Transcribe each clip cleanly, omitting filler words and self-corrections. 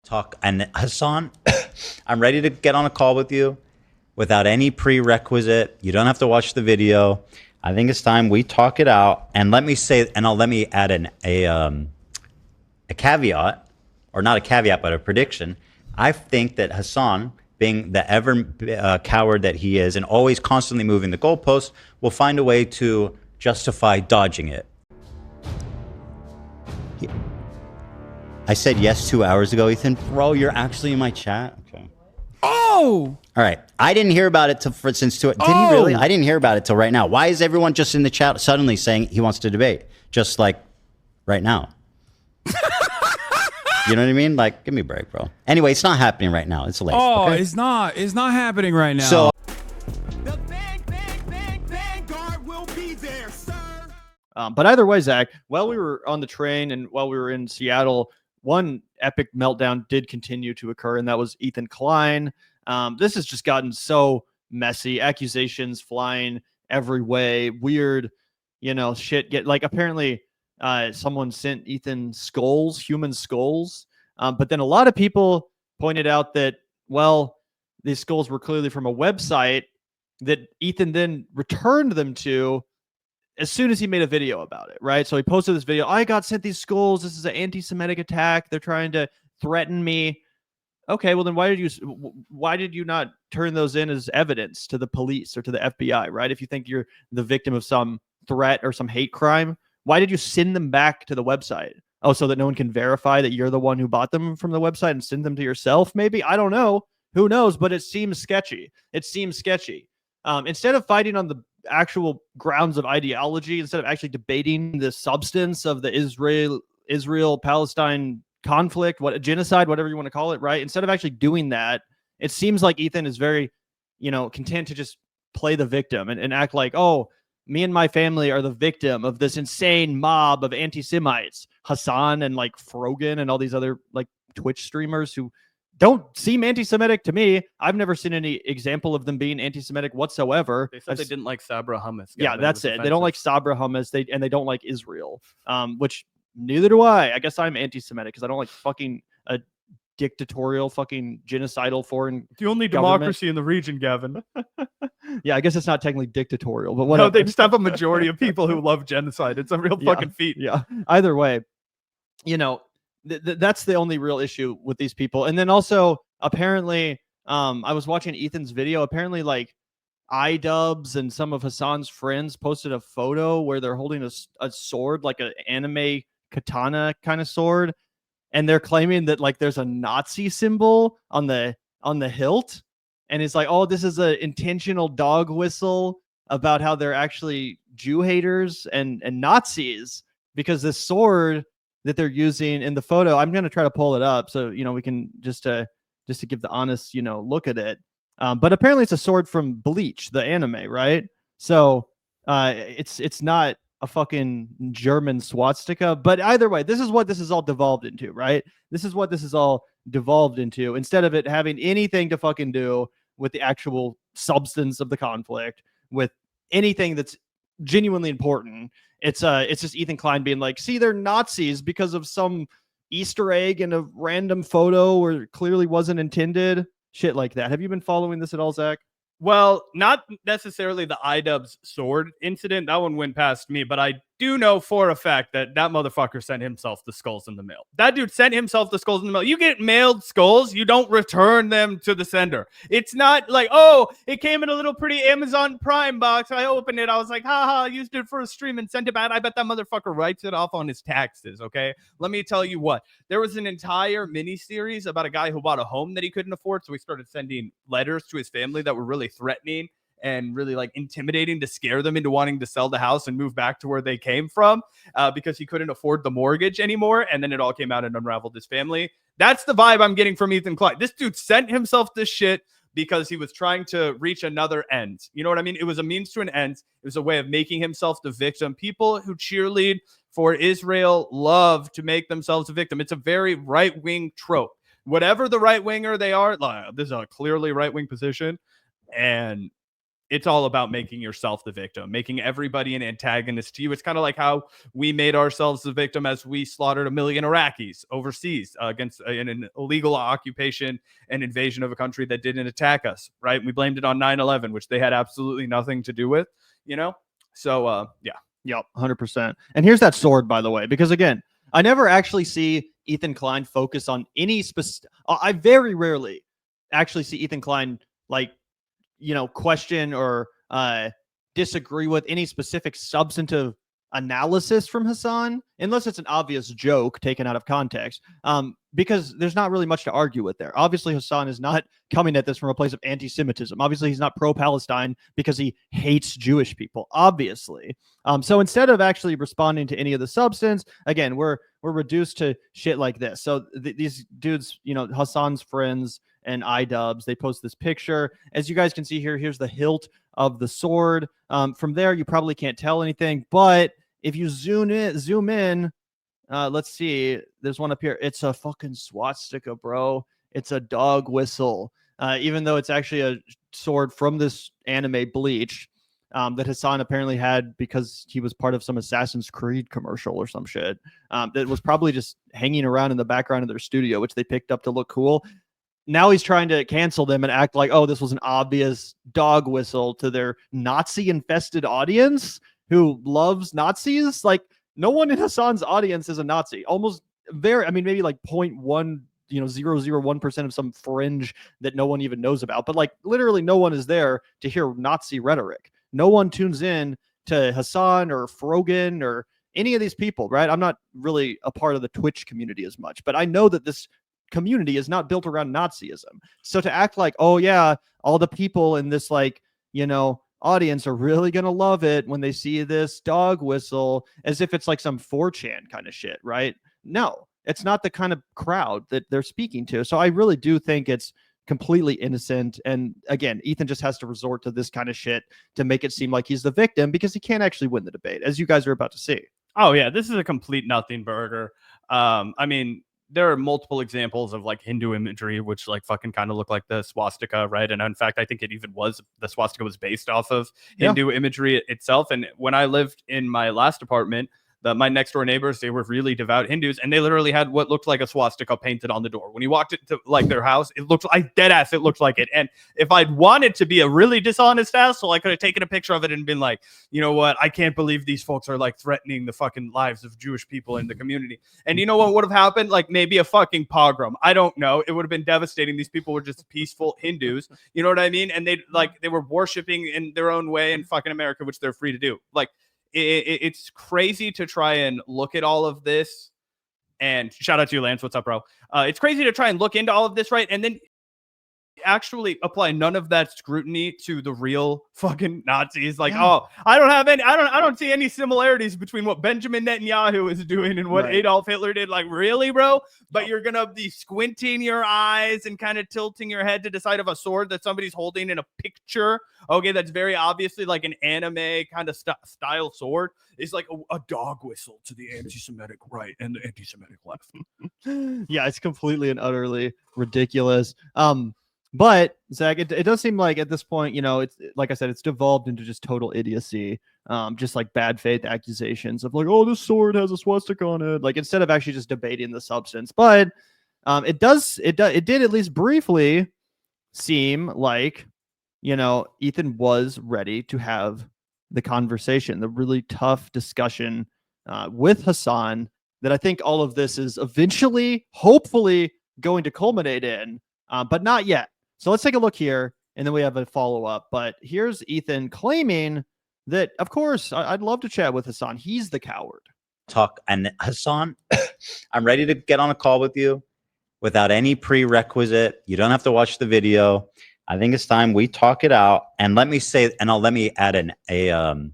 Talk and Hassan, I'm ready to get on a call with you without any prerequisite. You don't have to watch the video. I think it's time we talk it out. And let me say, and let me add a caveat, or not a caveat, but a prediction. I think that Hassan, being the ever coward that he is, and always constantly moving the goalposts, will find a way to justify dodging it. I said yes 2 hours ago, Ethan. Bro, you're actually in my chat? Okay. Oh! All right. I didn't hear about it since two. Did he really? I didn't hear about it till right now. Why is everyone just in the chat suddenly saying he wants to debate? Just like right now. You know what I mean? Like, give me a break, bro. Anyway, it's not happening right now. It's late. Oh, okay? it's not happening right now. So, The vanguard will be there, sir. But either way, Zach, while we were on the train and while we were in Seattle, one epic meltdown did continue to occur, and that was Ethan Klein. This has just gotten so messy. Accusations flying every way. Weird, shit. Apparently someone sent Ethan skulls, human skulls. But then a lot of people pointed out that, well, these skulls were clearly from a website that Ethan then returned them to as soon as he made a video about it, right? So he posted this video. I got sent these skulls. This is an anti-Semitic attack. They're trying to threaten me. Okay, well then why did you not turn those in as evidence to the police or to the FBI, right? If you think you're the victim of some threat or some hate crime, why did you send them back to the website? Oh, so that no one can verify that you're the one who bought them from the website and send them to yourself, maybe? I don't know. Who knows? But it seems sketchy. Instead of fighting on the actual grounds of ideology, instead of actually debating the substance of the Israel-Palestine conflict, genocide, whatever you want to call it, right? Instead of actually doing that, it seems like Ethan is very, content to just play the victim and act like, oh, me and my family are the victim of this insane mob of anti-Semites. Hasan and like Frogan and all these other like Twitch streamers who don't seem anti-Semitic to me. I've never seen any example of them being anti-Semitic whatsoever. They said they didn't like Sabra hummus. Yeah, that's it. They don't like Sabra hummus. They don't like Israel, which neither do I. I guess I'm anti-Semitic because I don't like fucking a dictatorial, fucking genocidal foreign. The only democracy in the region, Gavin. Yeah, I guess it's not technically dictatorial, but whatever. No, they just have a majority of people who love genocide. It's a real fucking feat. Yeah. Either way, that's the only real issue with these people. And then also, apparently, I was watching Ethan's video. Apparently, like iDubbbz and some of Hassan's friends posted a photo where they're holding a sword, like an anime katana kind of sword, and they're claiming that like there's a Nazi symbol on the hilt, and it's like, oh, this is an intentional dog whistle about how they're actually Jew haters and Nazis because this sword that they're using in the photo. I'm going to try to pull it up so we can just to give the honest look at it. But apparently it's a sword from Bleach, the anime, right? So it's not a fucking German swastika. But either way, this is what this is all devolved into, right? This is what this is all devolved into. Instead of it having anything to fucking do with the actual substance of the conflict, with anything that's genuinely important, it's just Ethan Klein being like, see, they're Nazis because of some Easter egg in a random photo where it clearly wasn't intended. Shit like that. Have you been following this at all, Zach? Well, not necessarily the iDubbbz sword incident. That one went past me, but I do know for a fact that motherfucker sent himself the skulls in the mail. That dude sent himself the skulls in the mail. You get mailed skulls, you don't return them to the sender. It's not like, oh, it came in a little pretty Amazon Prime box. I opened it. I was like, haha, I used it for a stream and sent it back. I bet that motherfucker writes it off on his taxes, okay? Let me tell you what. There was an entire mini-series about a guy who bought a home that he couldn't afford, so he started sending letters to his family that were really threatening and really like intimidating to scare them into wanting to sell the house and move back to where they came from because he couldn't afford the mortgage anymore. And then it all came out and unraveled his family. That's the vibe I'm getting from Ethan Klein. This dude sent himself this shit because he was trying to reach another end. You know what I mean? It was a means to an end. It was a way of making himself the victim. People who cheerlead for Israel love to make themselves a victim. It's a very right-wing trope. Whatever the right-winger they are, this is a clearly right-wing position. And it's all about making yourself the victim, making everybody an antagonist to you. It's kind of like how we made ourselves the victim as we slaughtered 1 million Iraqis overseas against an illegal occupation and invasion of a country that didn't attack us, right? We blamed it on 9/11, which they had absolutely nothing to do with, you know? So, yeah. Yep, 100%. And here's that sword, by the way, because again, I never actually see Ethan Klein focus on any specific. I very rarely actually see Ethan Klein like, question or disagree with any specific substantive analysis from Hasan, unless it's an obvious joke taken out of context, because there's not really much to argue with there. Obviously, Hasan is not coming at this from a place of anti-Semitism. Obviously, he's not pro-Palestine because he hates Jewish people, obviously. So instead of actually responding to any of the substance, again, we're reduced to shit like this. So these dudes, Hasan's friends and iDubbbz, they post this picture. As you guys can see here, here's the hilt of the sword. From there, you probably can't tell anything, but if you zoom in, let's see, there's one up here. It's a fucking swastika, bro. It's a dog whistle. Even though it's actually a sword from this anime Bleach that Hasan apparently had because he was part of some Assassin's Creed commercial or some shit that was probably just hanging around in the background of their studio, which they picked up to look cool. Now he's trying to cancel them and act like, oh, this was an obvious dog whistle to their Nazi-infested audience who loves Nazis. Like, no one in Hasan's audience is a Nazi. Almost maybe like 0.1% of some fringe that no one even knows about. But like literally no one is there to hear Nazi rhetoric. No one tunes in to Hasan or Frogan or any of these people, right? I'm not really a part of the Twitch community as much, but I know that this community is not built around Nazism. So to act like, oh yeah, all the people in this audience are really gonna love it when they see this dog whistle, as if it's like some 4chan kind of shit, right? No, it's not the kind of crowd that they're speaking to. So I really do think it's completely innocent. And again, Ethan just has to resort to this kind of shit to make it seem like he's the victim because he can't actually win the debate, as you guys are about to see. Oh yeah, this is a complete nothing burger. I mean, there are multiple examples of like Hindu imagery, which like fucking kind of look like the swastika, right? And in fact, I think the swastika was based off of Hindu imagery itself. And when I lived in my last apartment, my next door neighbors, they were really devout Hindus, and they literally had what looked like a swastika painted on the door. When you walked into like their house, it looked like dead ass. It looked like it. And if I'd wanted to be a really dishonest asshole, I could have taken a picture of it and been like, you know what? I can't believe these folks are like threatening the fucking lives of Jewish people in the community. And you know what would have happened? Like maybe a fucking pogrom. I don't know. It would have been devastating. These people were just peaceful Hindus. You know what I mean? And they were worshiping in their own way in fucking America, which they're free to do. Like, it's crazy to try and look at all of this, and shout out to you, Lance. What's up, bro? It's crazy to try and look into all of this, right? And then actually apply none of that scrutiny to the real fucking Nazis. Like, oh, I don't see any similarities between what Benjamin Netanyahu is doing and what Adolf Hitler did. Like, really, bro? But you're gonna be squinting your eyes and kind of tilting your head to decide if a sword that somebody's holding in a picture, okay, that's very obviously like an anime kind of style sword, is like a dog whistle to the anti-Semitic right and the anti-Semitic left. Yeah, it's completely and utterly ridiculous. But Zach, it does seem like at this point, it's like I said, it's devolved into just total idiocy, just like bad faith accusations of like, oh, this sword has a swastika on it, like instead of actually just debating the substance. But it did at least briefly seem like Ethan was ready to have the conversation, the really tough discussion with Hasan that I think all of this is eventually, hopefully, going to culminate in, but not yet. So let's take a look here, and then we have a follow-up. But here's Ethan claiming that, of course, I'd love to chat with Hasan. He's the coward. And Hasan, I'm ready to get on a call with you without any prerequisite. You don't have to watch the video. I think it's time we talk it out. And let me add a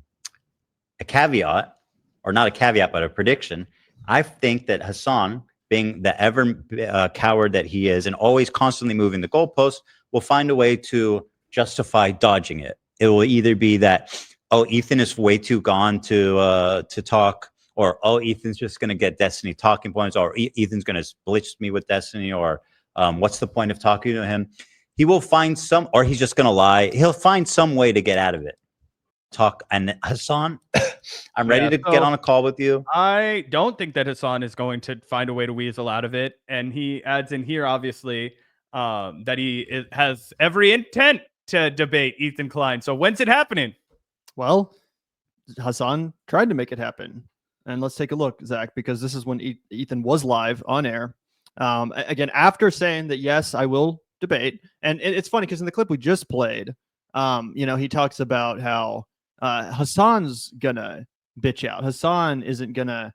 caveat, or not a caveat, but a prediction. I think that Hasan, being the ever coward that he is and always constantly moving the goalposts, will find a way to justify dodging it. It will either be that, oh, Ethan is way too gone to talk, or, oh, Ethan's just going to get Destiny talking points, or Ethan's going to blitz me with Destiny, or what's the point of talking to him? He will find some, or he's just going to lie. He'll find some way to get out of it. Talk. And Hasan, I'm ready to get on a call with you. I don't think that Hasan is going to find a way to weasel out of it. And he adds in here, obviously, that he has every intent to debate Ethan Klein. So when's it happening? Well, Hasan tried to make it happen. And let's take a look, Zach, because this is when Ethan was live on air. Again, after saying that, yes, I will debate. And it's funny because in the clip we just played, he talks about how Hasan's gonna bitch out. Hasan isn't gonna,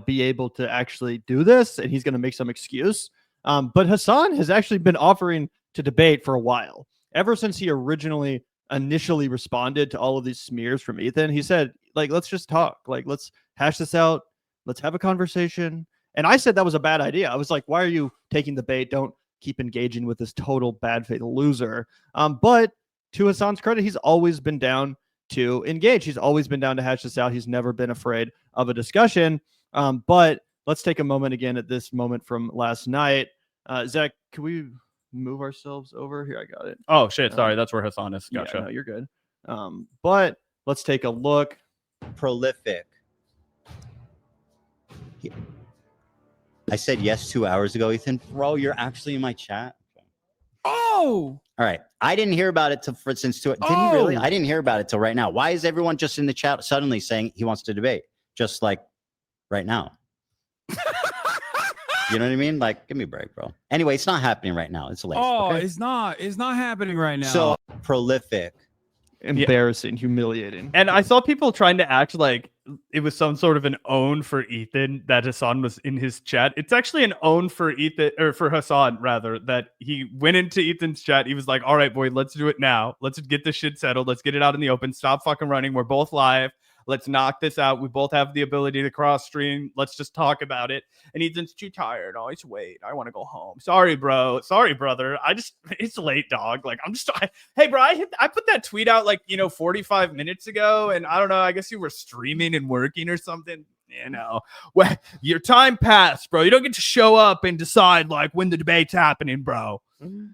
be able to actually do this, and he's gonna make some excuse. But Hasan has actually been offering to debate for a while. Ever since he initially responded to all of these smears from Ethan, he said, like, let's just talk. Like, let's hash this out. Let's have a conversation. And I said that was a bad idea. I was like, why are you taking the bait? Don't keep engaging with this total bad faith loser. But to Hasan's credit, he's always been down to engage. He's always been down to hash this out. He's never been afraid of a discussion. But let's take a moment again at this moment from last night. Zach, can we move ourselves over here? I got it. Oh shit, sorry, that's where Hasan is. Gotcha. Yeah, no, you're good. But let's take a look. Prolific. I said yes 2 hours ago, Ethan. Bro, you're actually in my chat. Oh! All right. I didn't hear about it since two. Did he really? I didn't hear about it till right now. Why is everyone just in the chat suddenly saying he wants to debate? Just like right now. You know what I mean? Like, give me a break, bro. Anyway, it's not happening right now. It's late. Oh, okay? it's not happening right now. So prolific. Embarrassing, humiliating. And I saw people trying to act like it was some sort of an own for Ethan that Hasan was in his chat. It's actually an own for Ethan, or for Hasan rather, that he went into Ethan's chat. He was like, all right, boy, let's do it now. Let's get this shit settled. Let's get it out in the open. Stop fucking running. We're both live. Let's knock this out. We both have the ability to cross stream. Let's just talk about it. And Ethan's too tired. Oh, it's wait. I want to go home. Sorry, bro. Sorry, brother. It's late, dog. Like, hey, bro, I put that tweet out 45 minutes ago. And I don't know. I guess you were streaming and working or something. Well, your time passed, bro. You don't get to show up and decide when the debate's happening, bro.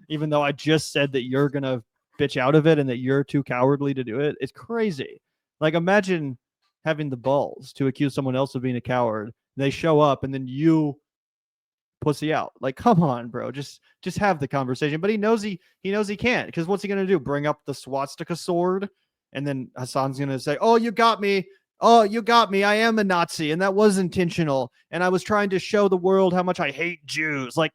Even though I just said that you're going to bitch out of it and that you're too cowardly to do it. It's crazy. Like, imagine having the balls to accuse someone else of being a coward. They show up and then you pussy out. Like, come on, bro. Just have the conversation. But he knows he can't, because what's he gonna do? Bring up the swastika sword? And then Hasan's gonna say, oh, you got me. Oh, you got me. I am a Nazi, and that was intentional. And I was trying to show the world how much I hate Jews. Like,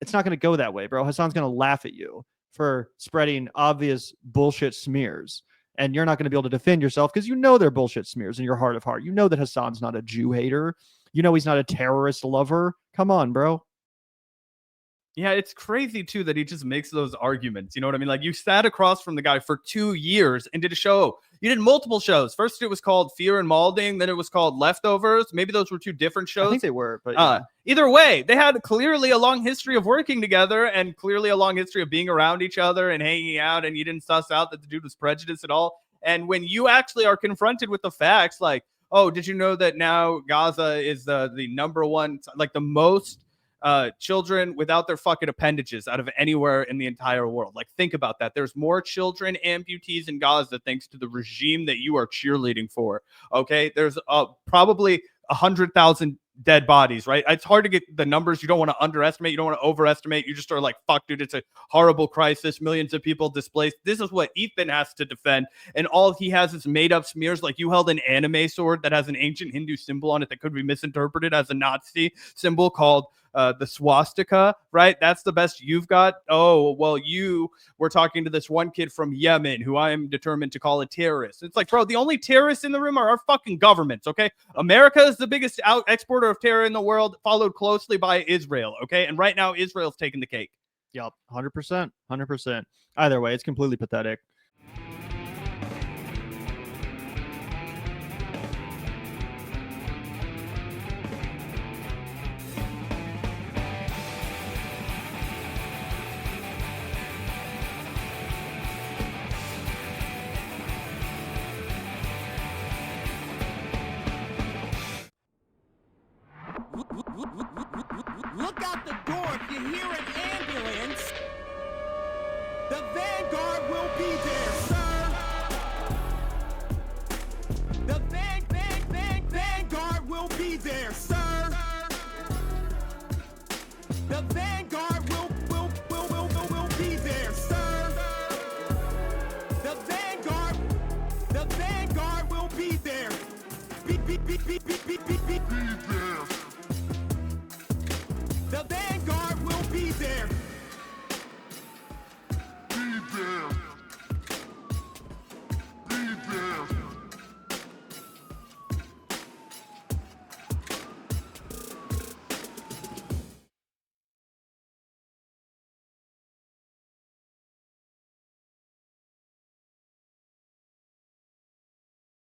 it's not gonna go that way, bro. Hasan's gonna laugh at you for spreading obvious bullshit smears. And you're not going to be able to defend yourself because they're bullshit smears in your heart of heart. You know that Hasan's not a Jew hater. You know he's not a terrorist lover. Come on, bro. Yeah, it's crazy, too, that he just makes those arguments. You know what I mean? Like, you sat across from the guy for 2 years and did a show. You did multiple shows. First, it was called Fear and Malding. Then it was called Leftovers. Maybe those were two different shows. I think they were. But either way, they had clearly a long history of working together and clearly a long history of being around each other and hanging out. And you didn't suss out that the dude was prejudiced at all. And when you actually are confronted with the facts, like, oh, did you know that now Gaza is the number one, the most children without their fucking appendages out of anywhere in the entire world? Like, think about that. There's more children amputees in Gaza thanks to the regime that you are cheerleading for. Okay, there's probably 100,000 dead bodies, right? It's hard to get the numbers. You don't want to underestimate. You don't want to overestimate. You just are like, fuck, dude, it's a horrible crisis. Millions of people displaced. This is what Ethan has to defend. And all he has is made up smears. Like, you held an anime sword that has an ancient Hindu symbol on it that could be misinterpreted as a Nazi symbol called the swastika, right? That's the best you've got. Oh, well, you were talking to this one kid from Yemen who I am determined to call a terrorist. It's like, bro, the only terrorists in the room are our fucking governments, okay? America is the biggest exporter of terror in the world, followed closely by Israel, okay? And right now, Israel's taking the cake. Yep, 100%. 100%. Either way, it's completely pathetic. Look out the door if you hear an ambulance. vanguard will be there, sir. The vanguard will be there, sir. The vanguard will be there, sir. The vanguard will be there. Be there. The vanguard will be there. Be there.